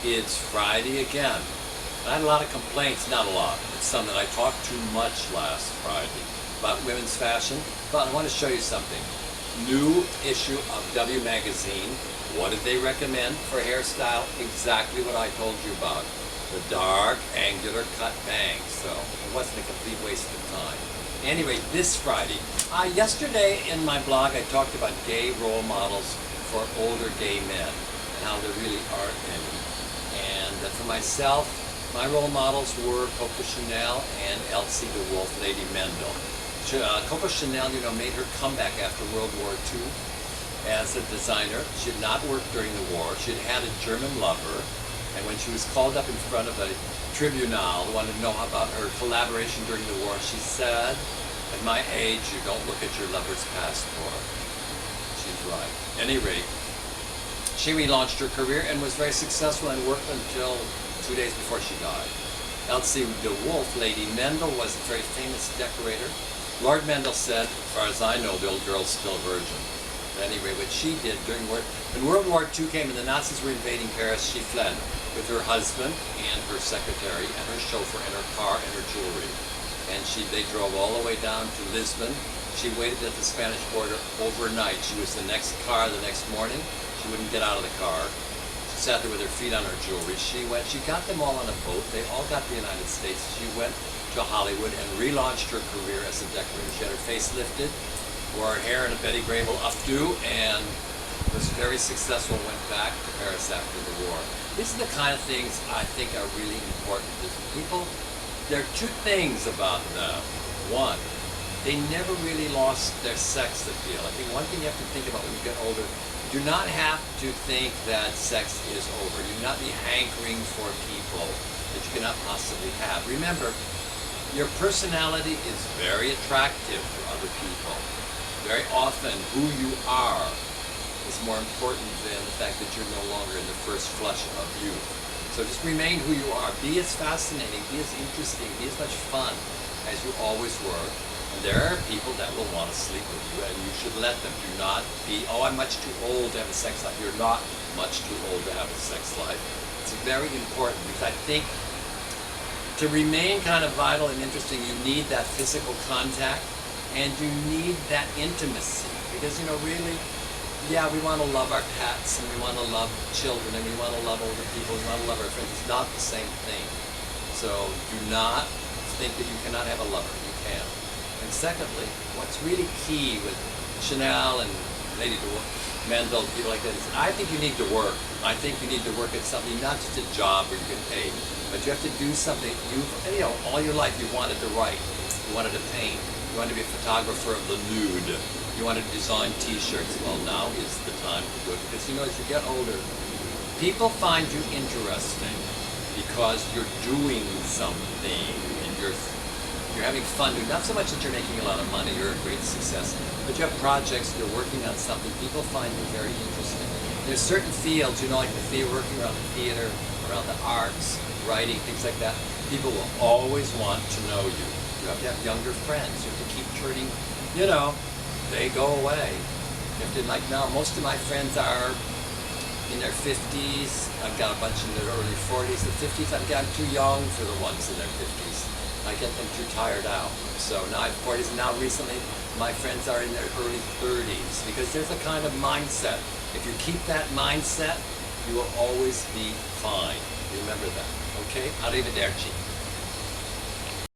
It's Friday again. I had a lot of complaints, not a lot, but some that I talked too much last Friday about women's fashion, but I want to show you something. New issue of W Magazine. What did they recommend for hairstyle? Exactly what I told you about. The dark, angular cut bangs. So it wasn't a complete waste of time. Anyway, this Friday, yesterday in my blog I talked about gay role models for older gay men and how there really aren't any. And for myself, my role models were Coco Chanel and Elsie the Wolf Lady Mendel. Coco Chanel, made her comeback after World War II as a designer. She had not worked during the war. She had had a German lover, and when she was called up in front of a tribunal who wanted to know about her collaboration during the war, she said, "At my age, you don't look at your lover's passport." She's right. At any rate, she relaunched her career and was very successful and worked until 2 days before she died. Elsie the Wolf Lady Mendel was a very famous decorator. Lord Mendel said, as far as I know, the old girl's still a virgin. But anyway, what she did when World War II came and the Nazis were invading Paris, she fled with her husband and her secretary and her chauffeur and her car and her jewelry. And they drove all the way down to Lisbon. She waited at the Spanish border overnight. She was the next car the next morning. She wouldn't get out of the car. She sat there with her feet on her jewelry. She got them all on a boat. They all got to the United States. She went to Hollywood and relaunched her career as a decorator. She had her face lifted, wore her hair in a Betty Grable updo, and was very successful, went back to Paris after the war. These are the kind of things I think are really important. There are two things about them. One, they never really lost their sex appeal. I think one thing you have to think about when you get older, you do not have to think that sex is over. You do not be hankering for people that you cannot possibly have. Remember, your personality is very attractive to other people. Very often, who you are is more important than the fact that you're no longer in the first flush of youth. So just remain who you are. Be as fascinating, be as interesting, be as much fun as you always were. And there are people that will want to sleep with you, and you should let them. Do not be, "Oh, I'm much too old to have a sex life." You're not much too old to have a sex life. It's very important because I think to remain kind of vital and interesting, you need that physical contact and you need that intimacy. Because, really, we want to love our pets and we want to love children and we want to love older people, we want to love our friends. It's not the same thing. So do not think that you cannot have a lover. You can. And secondly, what's really key with Chanel and Lady Mendel, people like that, is I think you need to work. I think you need to work at something, not just a job where you get paid, but you have to do something. All your life you wanted to write, you wanted to paint, you wanted to be a photographer of the nude, you wanted to design t-shirts. Well, now is the time to do it because as you get older, people find you interesting because you're doing something and you're having fun. Not so much that you're making a lot of money, you're a great success, but you have projects, you're working on something. People find you very interesting. There's certain fields, like the field working around the theater, around the arts, writing, things like that. People will always want to know you. You have to have younger friends. You have to keep turning, they go away. You have to, now, most of my friends are in their 50s. I've got a bunch in their early 40s. The 50s, I'm too young for the ones in their 50s. I get them too tired out. So now I'm 40s, and now recently my friends are in their early 30s because there's a kind of mindset. If you keep that mindset, you will always be fine. Remember that. Okay? Arrivederci.